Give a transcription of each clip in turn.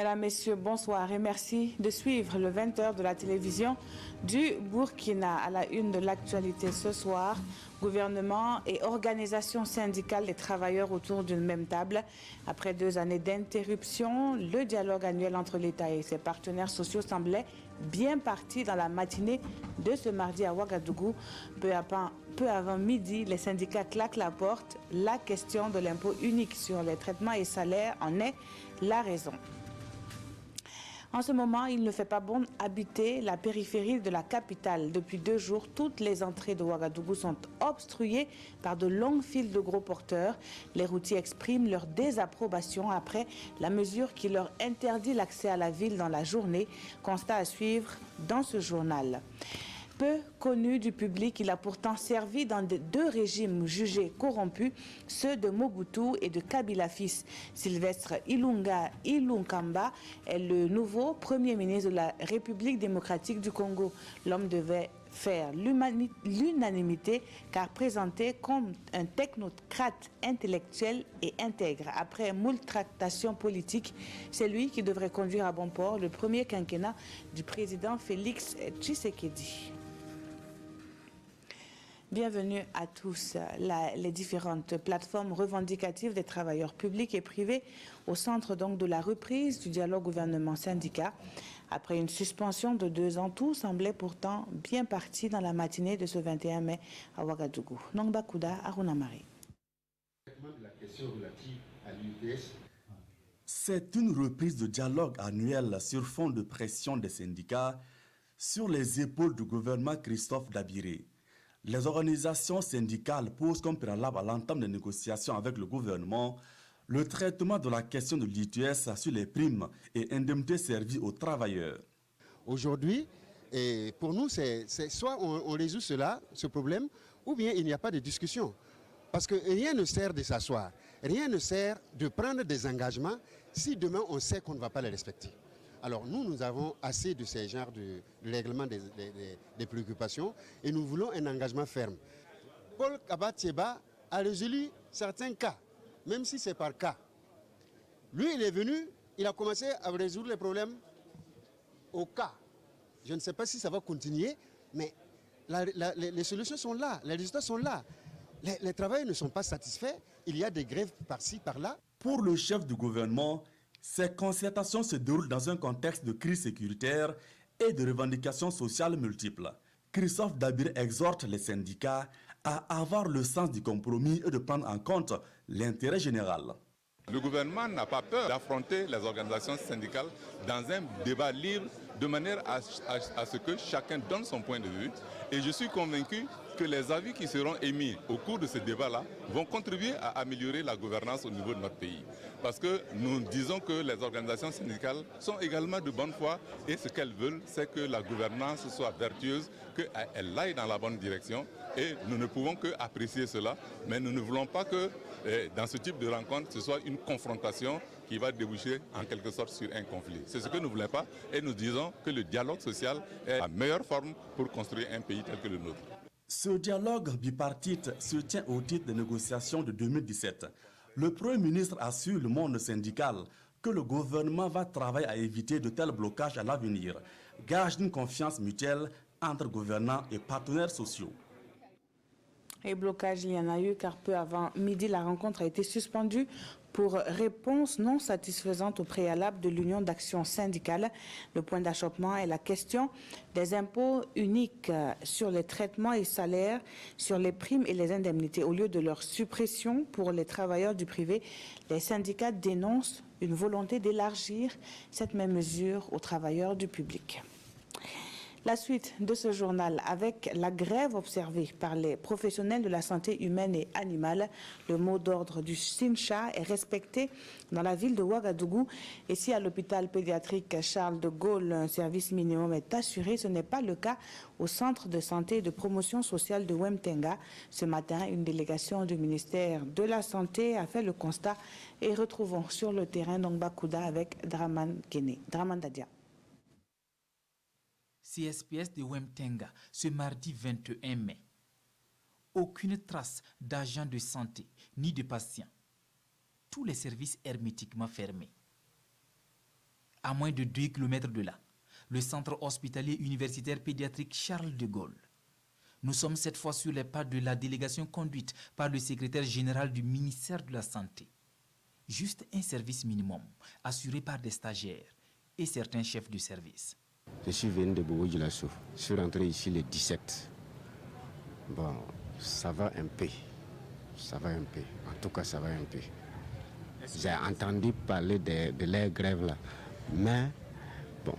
Mesdames, Messieurs, bonsoir et merci de suivre le 20h de la télévision du Burkina. À la une de l'actualité ce soir, gouvernement et organisations syndicales des travailleurs autour d'une même table. Après 2 années d'interruption, le dialogue annuel entre l'État et ses partenaires sociaux semblait bien parti dans la matinée de ce mardi à Ouagadougou. Peu avant midi, les syndicats claquent la porte. La question de l'impôt unique sur les traitements et salaires en est la raison. En ce moment, il ne fait pas bon habiter la périphérie de la capitale. Depuis 2 jours, toutes les entrées de Ouagadougou sont obstruées par de longues files de gros porteurs. Les routiers expriment leur désapprobation après la mesure qui leur interdit l'accès à la ville dans la journée. Constat à suivre dans ce journal. Peu connu du public, il a pourtant servi dans 2 régimes jugés corrompus, ceux de Mobutu et de Kabila fils. Sylvestre Ilunkamba est le nouveau Premier ministre de la République démocratique du Congo. L'homme devait faire l'unanimité car présenté comme un technocrate intellectuel et intègre. Après moult tractations politiques, c'est lui qui devrait conduire à bon port le premier quinquennat du président Félix Tshisekedi. Bienvenue à tous. Les différentes plateformes revendicatives des travailleurs publics et privés au centre donc de la reprise du dialogue gouvernement-syndicat. Après une suspension de 2 ans, tout semblait pourtant bien parti dans la matinée de ce 21 mai à Ouagadougou. Nongba Kouda, Aruna Marie. C'est une reprise de dialogue annuel sur fond de pression des syndicats sur les épaules du gouvernement Christophe Dabiré. Les organisations syndicales posent comme préalable à l'entame des négociations avec le gouvernement le traitement de la question de l'ITS sur les primes et indemnités servies aux travailleurs. Aujourd'hui, pour nous, c'est soit on résout ce problème, ou bien il n'y a pas de discussion. Parce que rien ne sert de s'asseoir, rien ne sert de prendre des engagements si demain on sait qu'on ne va pas les respecter. Alors nous avons assez de ces genres de règlement des préoccupations et nous voulons un engagement ferme. Paul Kabatieba a résolu certains cas, même si c'est par cas. Lui, il est venu, il a commencé à résoudre les problèmes au cas. Je ne sais pas si ça va continuer, mais les solutions sont là, les résultats sont là. Les travailleurs ne sont pas satisfaits, il y a des grèves par-ci, par-là. Pour le chef du gouvernement, ces concertations se déroulent dans un contexte de crise sécuritaire et de revendications sociales multiples. Christophe Dabiré exhorte les syndicats à avoir le sens du compromis et de prendre en compte l'intérêt général. Le gouvernement n'a pas peur d'affronter les organisations syndicales dans un débat libre de manière à ce que chacun donne son point de vue. Et je suis convaincu que les avis qui seront émis au cours de ce débat-là vont contribuer à améliorer la gouvernance au niveau de notre pays. Parce que nous disons que les organisations syndicales sont également de bonne foi et ce qu'elles veulent, c'est que la gouvernance soit vertueuse, qu'elle aille dans la bonne direction. Et nous ne pouvons qu'apprécier cela, mais nous ne voulons pas que dans ce type de rencontre, ce soit une confrontation qui va déboucher en quelque sorte sur un conflit. C'est ce que nous ne voulons pas et nous disons que le dialogue social est la meilleure forme pour construire un pays tel que le nôtre. Ce dialogue bipartite se tient au titre des négociations de 2017. Le Premier ministre assure le monde syndical que le gouvernement va travailler à éviter de tels blocages à l'avenir, gage d'une confiance mutuelle entre gouvernants et partenaires sociaux. Et blocage, il y en a eu car peu avant midi, la rencontre a été suspendue pour réponse non satisfaisante au préalable de l'Union d'action syndicale. Le point d'achoppement est la question des impôts uniques sur les traitements et salaires, sur les primes et les indemnités. Au lieu de leur suppression pour les travailleurs du privé, les syndicats dénoncent une volonté d'élargir cette même mesure aux travailleurs du public. La suite de ce journal avec la grève observée par les professionnels de la santé humaine et animale. Le mot d'ordre du SINCHA est respecté dans la ville de Ouagadougou. Et si à l'hôpital pédiatrique Charles de Gaulle, un service minimum est assuré, ce n'est pas le cas au centre de santé et de promotion sociale de Wemtenga. Ce matin, une délégation du ministère de la Santé a fait le constat et retrouvons sur le terrain Nongba Kouda avec Draman Dadia. CSPS de Wemtenga, ce mardi 21 mai. Aucune trace d'agents de santé ni de patients. Tous les services hermétiquement fermés. à moins de 2 km de là, le centre hospitalier universitaire pédiatrique Charles de Gaulle. Nous sommes cette fois sur les pas de la délégation conduite par le secrétaire général du ministère de la Santé. Juste un service minimum, assuré par des stagiaires et certains chefs de service. Je suis venu de Bobo-Dioulasso. Je suis rentré ici le 17. Bon, ça va un peu. Ça va un peu. En tout cas, ça va un peu. J'ai entendu parler de leur grève là. Mais, bon,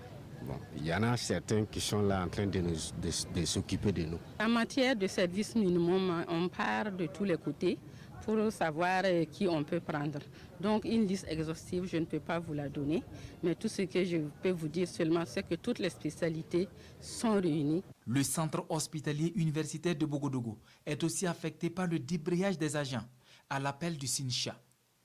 il y en a certains qui sont là en train de s'occuper de nous. En matière de service minimum, on part de tous les côtés pour savoir qui on peut prendre. Donc une liste exhaustive, je ne peux pas vous la donner, mais tout ce que je peux vous dire seulement, c'est que toutes les spécialités sont réunies. Le centre hospitalier universitaire de Bogodougou est aussi affecté par le débrayage des agents à l'appel du SINCHA,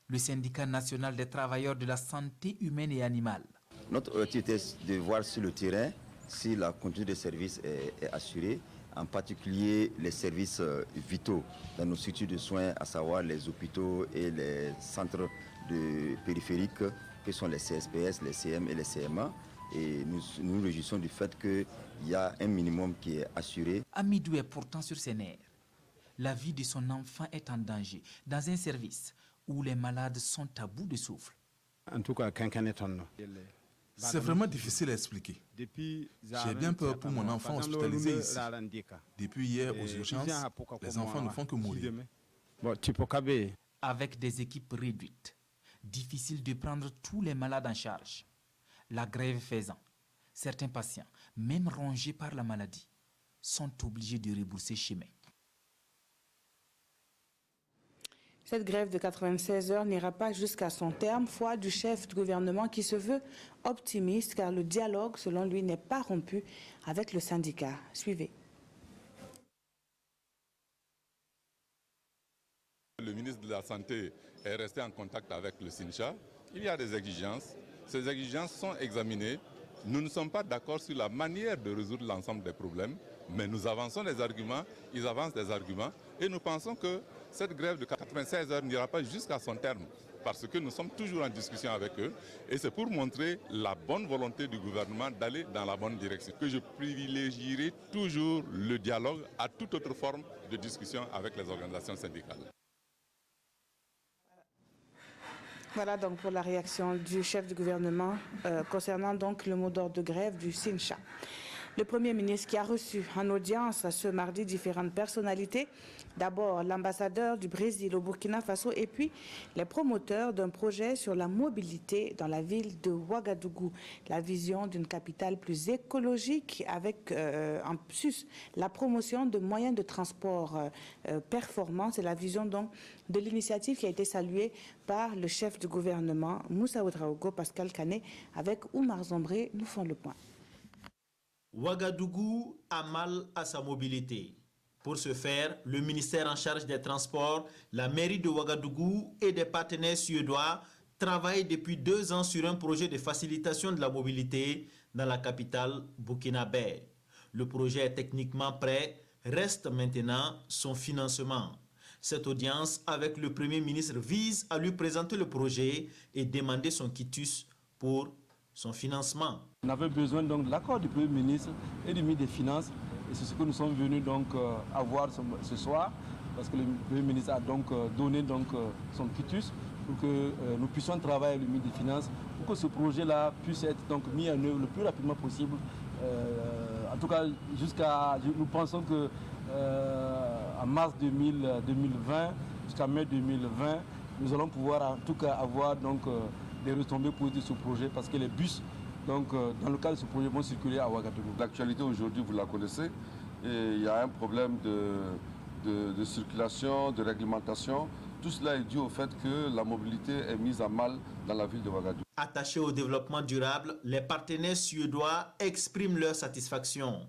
le syndicat national des travailleurs de la santé humaine et animale. Notre objectif est de voir sur le terrain si la continuité des services est assurée, en particulier les services vitaux dans nos structures de soins, à savoir les hôpitaux et les centres périphériques, que sont les CSPS, les CM et les CMA. Et nous nous réjouissons du fait qu'il y a un minimum qui est assuré. Amidou est pourtant sur ses nerfs. La vie de son enfant est en danger dans un service où les malades sont à bout de souffle. En tout cas, c'est vraiment difficile à expliquer. J'ai bien peur pour mon enfant hospitalisé ici. Depuis hier aux urgences, les enfants ne font que mourir. Avec des équipes réduites, difficile de prendre tous les malades en charge. La grève faisant, certains patients, même rongés par la maladie, sont obligés de rebourser chemin. Cette grève de 96 heures n'ira pas jusqu'à son terme, foi du chef du gouvernement qui se veut optimiste car le dialogue, selon lui, n'est pas rompu avec le syndicat. Suivez. Le ministre de la Santé est resté en contact avec le SINCHA. Il y a des exigences. Ces exigences sont examinées. Nous ne sommes pas d'accord sur la manière de résoudre l'ensemble des problèmes, mais nous avançons des arguments, ils avancent des arguments, et nous pensons que cette grève de 96 heures n'ira pas jusqu'à son terme, parce que nous sommes toujours en discussion avec eux, et c'est pour montrer la bonne volonté du gouvernement d'aller dans la bonne direction, que je privilégierai toujours le dialogue à toute autre forme de discussion avec les organisations syndicales. Voilà donc pour la réaction du chef du gouvernement concernant donc le mot d'ordre de grève du SINCHA. Le Premier ministre qui a reçu en audience ce mardi différentes personnalités, d'abord l'ambassadeur du Brésil au Burkina Faso et puis les promoteurs d'un projet sur la mobilité dans la ville de Ouagadougou, la vision d'une capitale plus écologique avec en plus la promotion de moyens de transport performants. C'est la vision donc de l'initiative qui a été saluée par le chef du gouvernement Moussa Ouedraogo, Pascal Kané, avec Oumar Zombré. Nous faisons le point. Ouagadougou a mal à sa mobilité. Pour ce faire, le ministère en charge des Transports, la mairie de Ouagadougou et des partenaires suédois travaillent depuis 2 ans sur un projet de facilitation de la mobilité dans la capitale burkinabé. Le projet est techniquement prêt, reste maintenant son financement. Cette audience avec le Premier ministre vise à lui présenter le projet et demander son quitus pour son financement. On avait besoin donc de l'accord du Premier ministre et du ministre des Finances, et c'est ce que nous sommes venus donc avoir ce soir, parce que le Premier ministre a donc donné donc son quitus pour que nous puissions travailler avec le ministre des Finances pour que ce projet-là puisse être donc mis en œuvre le plus rapidement possible. En tout cas, nous pensons que en mars 2020 jusqu'à mai 2020, nous allons pouvoir en tout cas avoir donc des retombées positives de ce projet, parce que les bus, donc, dans le cadre de ce projet, vont circuler à Ouagadougou. L'actualité aujourd'hui, vous la connaissez, et il y a un problème de circulation, de réglementation. Tout cela est dû au fait que la mobilité est mise à mal dans la ville de Ouagadougou. Attachés au développement durable, les partenaires suédois expriment leur satisfaction.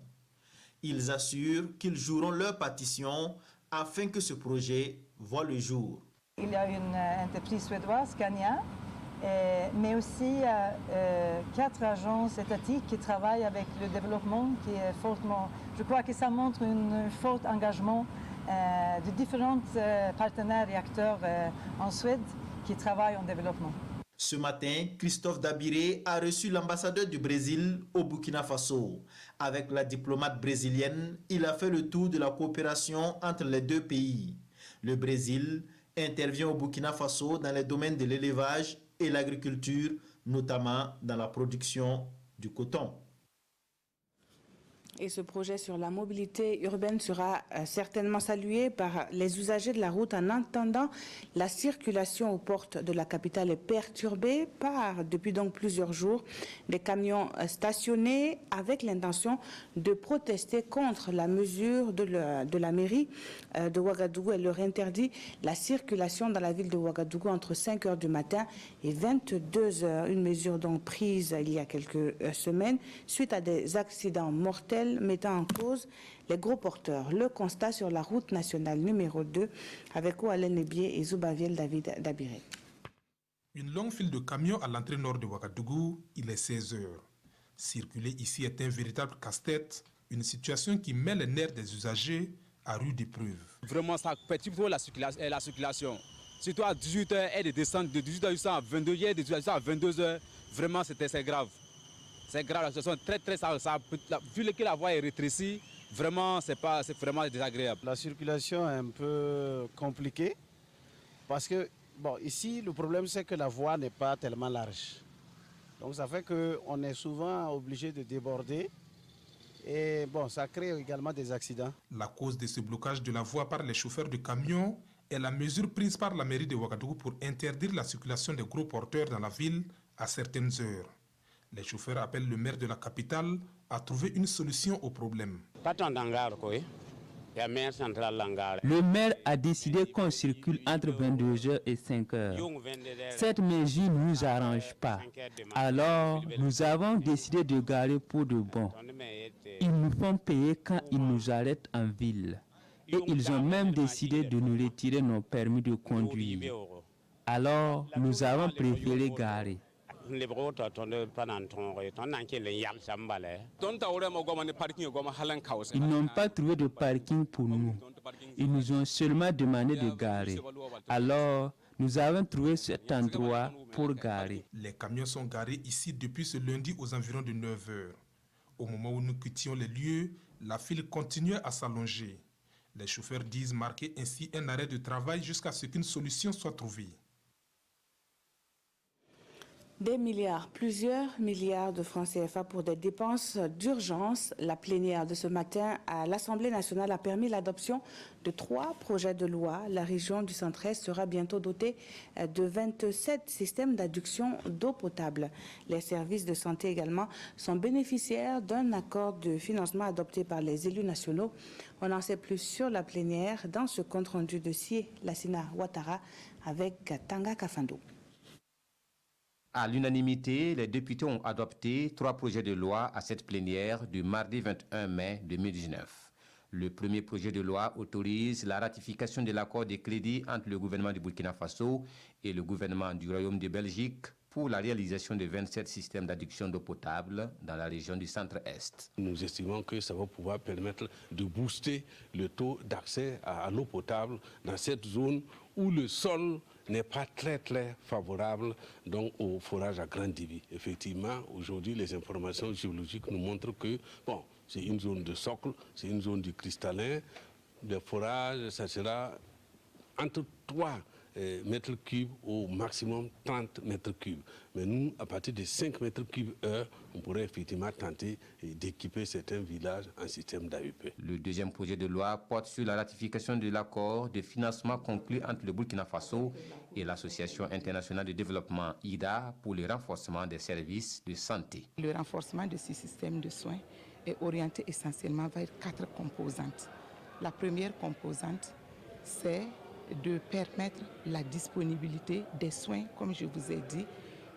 Ils assurent qu'ils joueront leur partition afin que ce projet voie le jour. Il y a une entreprise suédoise, Scania, mais aussi 4 agences étatiques qui travaillent avec le développement, qui est fortement. Je crois que ça montre un fort engagement de différents partenaires et acteurs en Suède qui travaillent en développement. Ce matin, Christophe Dabiré a reçu l'ambassadeur du Brésil au Burkina Faso. Avec la diplomate brésilienne, il a fait le tour de la coopération entre les deux pays. Le Brésil intervient au Burkina Faso dans les domaines de l'élevage et l'agriculture, notamment dans la production du coton. Et ce projet sur la mobilité urbaine sera certainement salué par les usagers de la route en attendant la circulation aux portes de la capitale est perturbée par, depuis donc plusieurs jours, des camions stationnés avec l'intention de protester contre la mesure de la mairie de Ouagadougou. Elle leur interdit la circulation dans la ville de Ouagadougou entre 5 h du matin et 22 h. Une mesure donc prise il y a quelques semaines suite à des accidents mortels mettant en cause les gros porteurs. Le constat sur la route nationale numéro 2 avec Oualen Ebié et Zoubaviel David Dabiré. Une longue file de camions à l'entrée nord de Ouagadougou, il est 16 h. Circuler ici est un véritable casse-tête, une situation qui met les nerfs des usagers à rude épreuve. Vraiment, ça perturbe la circulation. Surtout à 18 h et de descendre de 18 h à 22 h, de 18 h à 22 h, vraiment c'est grave. C'est grave, la situation est très vu que la voie est rétrécie, vraiment c'est vraiment désagréable. La circulation est un peu compliquée parce que ici le problème c'est que la voie n'est pas tellement large. Donc ça fait qu'on est souvent obligé de déborder et ça crée également des accidents. La cause de ce blocage de la voie par les chauffeurs de camions est la mesure prise par la mairie de Ouagadougou pour interdire la circulation des gros porteurs dans la ville à certaines heures. Les chauffeurs appellent le maire de la capitale à trouver une solution au problème. Le maire a décidé qu'on circule entre 22 h et 5 h. Cette mesure ne nous arrange pas. Alors, nous avons décidé de garer pour de bon. Ils nous font payer quand ils nous arrêtent en ville. Et ils ont même décidé de nous retirer nos permis de conduire. Alors, nous avons préféré garer. Ils n'ont pas trouvé de parking pour nous. Ils nous ont seulement demandé de garer. Alors, nous avons trouvé cet endroit pour garer. Les camions sont garés ici depuis ce lundi aux environs de 9 h. Au moment où nous quittions les lieux, la file continuait à s'allonger. Les chauffeurs disent marquer ainsi un arrêt de travail jusqu'à ce qu'une solution soit trouvée. Des milliards, plusieurs milliards de francs CFA pour des dépenses d'urgence. La plénière de ce matin à l'Assemblée nationale a permis l'adoption de 3 projets de loi. La région du Centre-Est sera bientôt dotée de 27 systèmes d'adduction d'eau potable. Les services de santé également sont bénéficiaires d'un accord de financement adopté par les élus nationaux. On en sait plus sur la plénière dans ce compte-rendu de Sie Lassina Ouattara avec Tanga Kafando. À l'unanimité, les députés ont adopté 3 projets de loi à cette plénière du mardi 21 mai 2019. Le premier projet de loi autorise la ratification de l'accord de crédit entre le gouvernement du Burkina Faso et le gouvernement du Royaume de Belgique pour la réalisation de 27 systèmes d'adduction d'eau potable dans la région du Centre-Est. Nous estimons que ça va pouvoir permettre de booster le taux d'accès à l'eau potable dans cette zone où le sol n'est pas très favorable donc, au forage à grande débit. Effectivement, aujourd'hui, les informations géologiques nous montrent que c'est une zone de socle, c'est une zone du cristallin. Le forage, ça sera entre 3 mètres cubes au maximum 30 mètres cubes. Mais nous, à partir de 5 mètres cubes heure, on pourrait effectivement tenter d'équiper certains villages en système d'AEP. Le deuxième projet de loi porte sur la ratification de l'accord de financement conclu entre le Burkina Faso et l'Association internationale de développement IDA pour le renforcement des services de santé. Le renforcement de ces systèmes de soins est orienté essentiellement vers 4 composantes. La première composante, c'est de permettre la disponibilité des soins, comme je vous ai dit,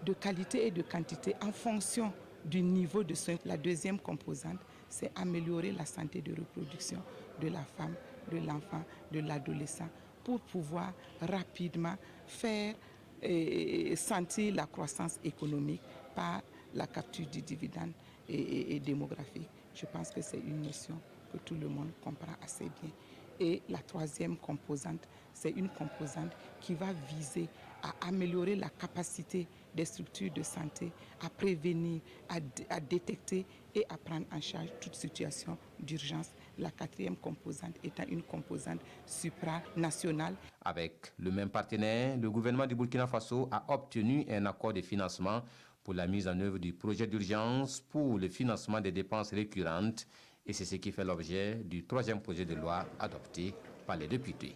de qualité et de quantité en fonction du niveau de soins. La deuxième composante, c'est améliorer la santé de reproduction de la femme, de l'enfant, de l'adolescent, pour pouvoir rapidement faire sentir la croissance économique par la capture du dividende et démographique. Je pense que c'est une notion que tout le monde comprend assez bien. Et la troisième composante, c'est une composante qui va viser à améliorer la capacité des structures de santé à prévenir, à détecter et à prendre en charge toute situation d'urgence. La quatrième composante étant une composante supranationale. Avec le même partenaire, le gouvernement du Burkina Faso a obtenu un accord de financement pour la mise en œuvre du projet d'urgence pour le financement des dépenses récurrentes, et c'est ce qui fait l'objet du troisième projet de loi adopté par les députés.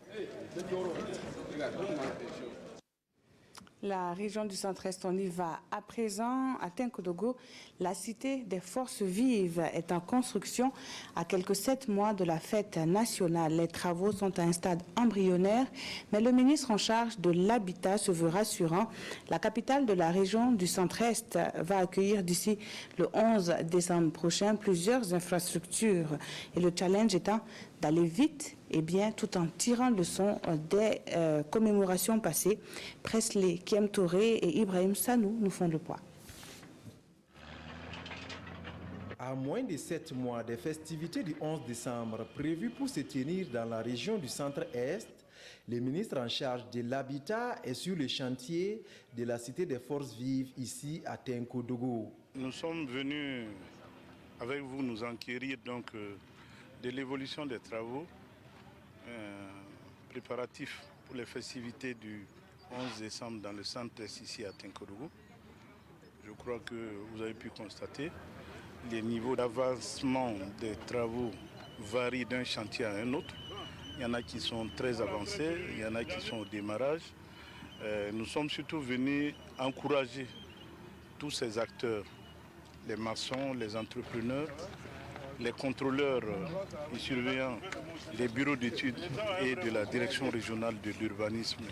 La région du centre-est, on y va à présent. À Tinkodogo, la cité des forces vives est en construction à quelques 7 mois de la fête nationale. Les travaux sont à un stade embryonnaire, mais le ministre en charge de l'habitat se veut rassurant. La capitale de la région du centre-est va accueillir d'ici le 11 décembre prochain plusieurs infrastructures. Et le challenge étant d'aller vite et bien tout en tirant leçon des commémorations passées. Presley Kiem Touré et Ibrahim Sanou nous font le poids. À moins de 7 mois des festivités du 11 décembre prévues pour se tenir dans la région du centre-est, le ministre en charge de l'habitat est sur le chantier de la cité des forces vives ici à Tinkodogo. Nous sommes venus avec vous nous enquérir donc de l'évolution des travaux préparatifs pour les festivités du 11 décembre dans le centre-est ici à Tinkodogo. Je crois que vous avez pu constater les niveaux d'avancement des travaux varient d'un chantier à un autre. Il y en a qui sont très avancés, il y en a qui sont au démarrage. Nous sommes surtout venus encourager tous ces acteurs, les maçons, les entrepreneurs, les contrôleurs et surveillants des bureaux d'études et de la direction régionale de l'urbanisme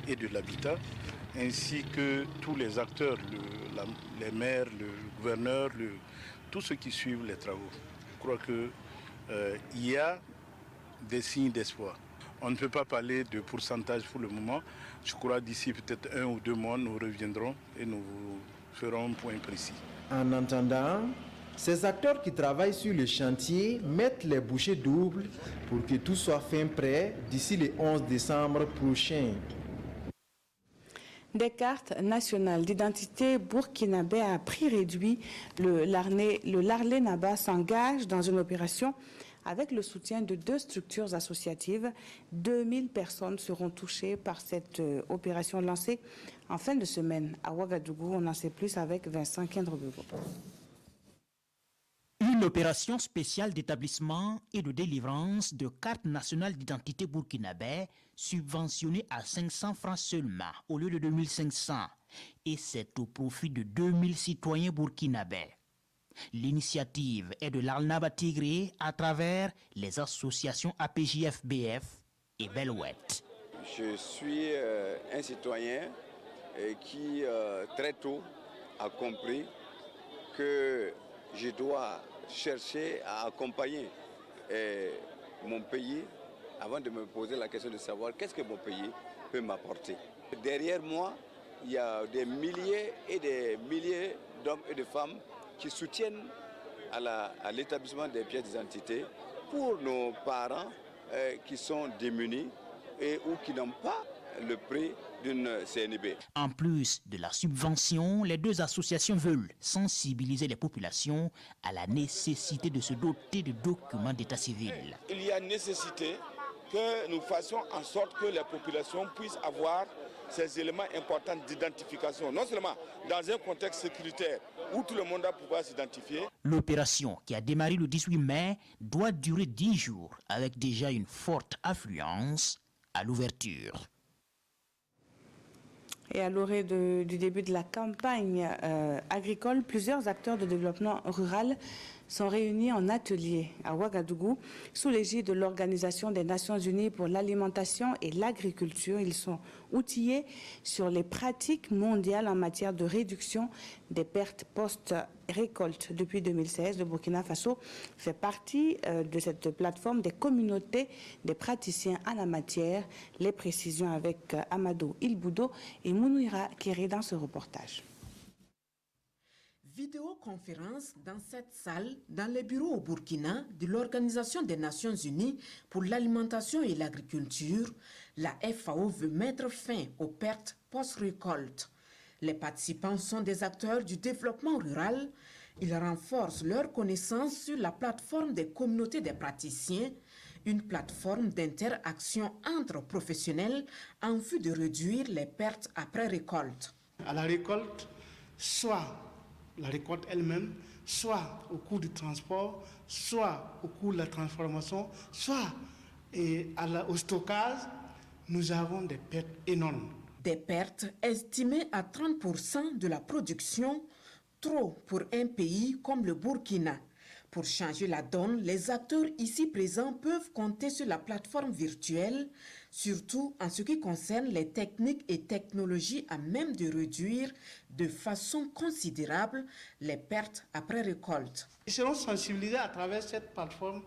et de l'habitat, ainsi que tous les acteurs, les maires, le gouverneur, tous ceux qui suivent les travaux. Je crois qu'il y a des signes d'espoir. On ne peut pas parler de pourcentage pour le moment. Je crois d'ici peut-être 1 ou 2 mois, nous reviendrons et nous ferons un point précis. En attendant, ces acteurs qui travaillent sur le chantier mettent les bouchées doubles pour que tout soit fin prêt d'ici le 11 décembre prochain. Des cartes nationales d'identité burkinabé à prix réduit, le Larlé Naba s'engage dans une opération avec le soutien de 2 structures associatives. 2000 personnes seront touchées par cette opération lancée en fin de semaine à Ouagadougou. On en sait plus avec Vincent Kendrobego. Une opération spéciale d'établissement et de délivrance de cartes nationales d'identité burkinabé subventionnée à 500 francs seulement au lieu de 2500. Et c'est au profit de 2000 citoyens burkinabés. L'initiative est de l'Alnaba Tigré à travers les associations APJFBF et Belouette. Je suis un citoyen qui très tôt a compris que je dois chercher à accompagner mon pays avant de me poser la question de savoir qu'est-ce que mon pays peut m'apporter. Derrière moi, il y a des milliers et des milliers d'hommes et de femmes qui soutiennent à l'établissement des pièces d'identité pour nos parents qui sont démunis ou qui n'ont pas le prix d'une CNIB. En plus de la subvention, les 2 associations veulent sensibiliser les populations à la nécessité de se doter de documents d'état civil. Il y a nécessité que nous fassions en sorte que les populations puissent avoir ces éléments importants d'identification, non seulement dans un contexte sécuritaire où tout le monde va pouvoir s'identifier. L'opération, qui a démarré le 18 mai, doit durer 10 jours avec déjà une forte affluence à l'ouverture. Et à l'orée du début de la campagne agricole, plusieurs acteurs de développement rural sont réunis en atelier à Ouagadougou sous l'égide de l'Organisation des Nations Unies pour l'alimentation et l'agriculture. Ils sont outillés sur les pratiques mondiales en matière de réduction des pertes post-récolte. Depuis 2016, le Burkina Faso fait partie de cette plateforme des communautés des praticiens en la matière. Les précisions avec Amadou Ilboudo et Mounouira Kéré dans ce reportage. Vidéoconférence dans cette salle, dans les bureaux au Burkina de l'Organisation des Nations Unies pour l'alimentation et l'agriculture, la FAO veut mettre fin aux pertes post-récolte. Les participants sont des acteurs du développement rural. Ils renforcent leurs connaissances sur la plateforme des communautés des praticiens, une plateforme d'interaction entre professionnels en vue de réduire les pertes après récolte. À la récolte, soit la récolte elle-même, soit au cours du transport, soit au cours de la transformation, soit au stockage, nous avons des pertes énormes. Des pertes estimées à 30% de la production, trop pour un pays comme le Burkina. Pour changer la donne, les acteurs ici présents peuvent compter sur la plateforme virtuelle, surtout en ce qui concerne les techniques et technologies à même de réduire de façon considérable les pertes après récolte. Ils seront sensibilisés à travers cette plateforme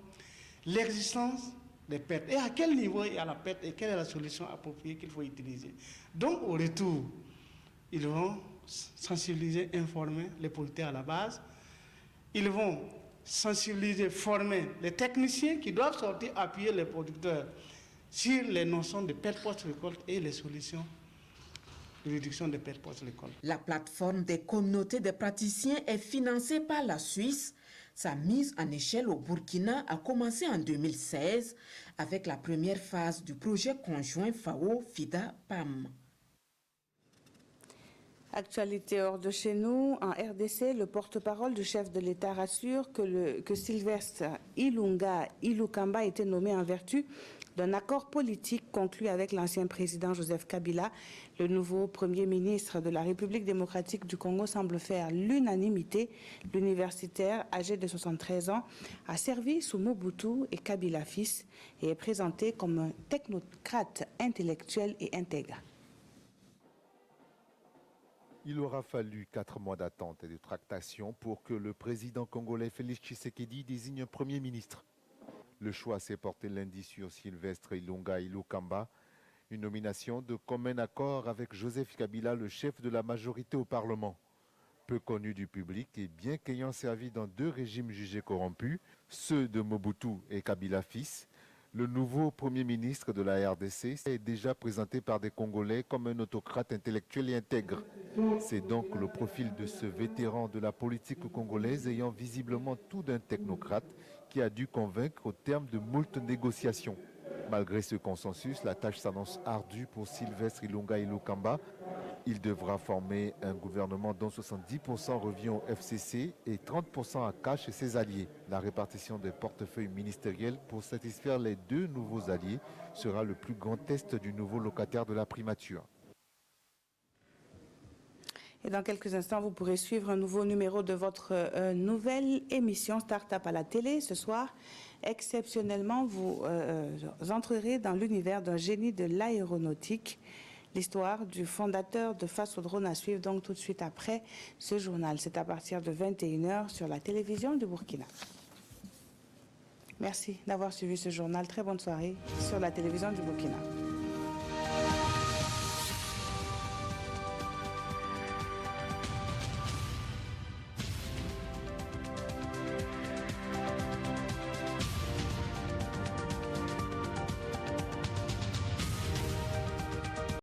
l'existence des pertes et à quel niveau il y a la perte et quelle est la solution appropriée qu'il faut utiliser. Donc au retour, ils vont sensibiliser, informer les producteurs à la base. Ils vont sensibiliser, former les techniciens qui doivent sortir appuyer les producteurs sur les notions de perte post-récolte et les solutions de réduction des pertes post-récolte. La plateforme des communautés des praticiens est financée par la Suisse. Sa mise en échelle au Burkina a commencé en 2016 avec la première phase du projet conjoint FAO-FIDA-PAM. Actualité hors de chez nous, en RDC, le porte-parole du chef de l'État rassure que Sylvestre Ilunga Ilukamba a été nommé en vertu d'un accord politique conclu avec l'ancien président Joseph Kabila. Le nouveau Premier ministre de la République démocratique du Congo semble faire l'unanimité. L'universitaire, âgé de 73 ans, a servi sous Mobutu et Kabila fils et est présenté comme un technocrate intellectuel et intègre. Il aura fallu 4 mois d'attente et de tractation pour que le président congolais Félix Tshisekedi désigne un Premier ministre. Le choix s'est porté lundi sur Sylvestre Ilunga Ilukamba, une nomination de commun accord avec Joseph Kabila, le chef de la majorité au Parlement. Peu connu du public et bien qu'ayant servi dans 2 régimes jugés corrompus, ceux de Mobutu et Kabila fils, le nouveau Premier ministre de la RDC est déjà présenté par des Congolais comme un autocrate intellectuel et intègre. C'est donc le profil de ce vétéran de la politique congolaise ayant visiblement tout d'un technocrate qui a dû convaincre au terme de moult négociations. Malgré ce consensus, la tâche s'annonce ardue pour Sylvestre Ilunga Ilukamba. Il devra former un gouvernement dont 70% revient au FCC et 30% à Cash et ses alliés. La répartition des portefeuilles ministériels pour satisfaire les 2 nouveaux alliés sera le plus grand test du nouveau locataire de la primature. Et dans quelques instants, vous pourrez suivre un nouveau numéro de votre nouvelle émission Start-up à la télé. Ce soir, exceptionnellement, vous entrerez dans l'univers d'un génie de l'aéronautique. L'histoire du fondateur de Face au drone à suivre donc tout de suite après ce journal. C'est à partir de 21h sur la télévision du Burkina. Merci d'avoir suivi ce journal. Très bonne soirée sur la télévision du Burkina.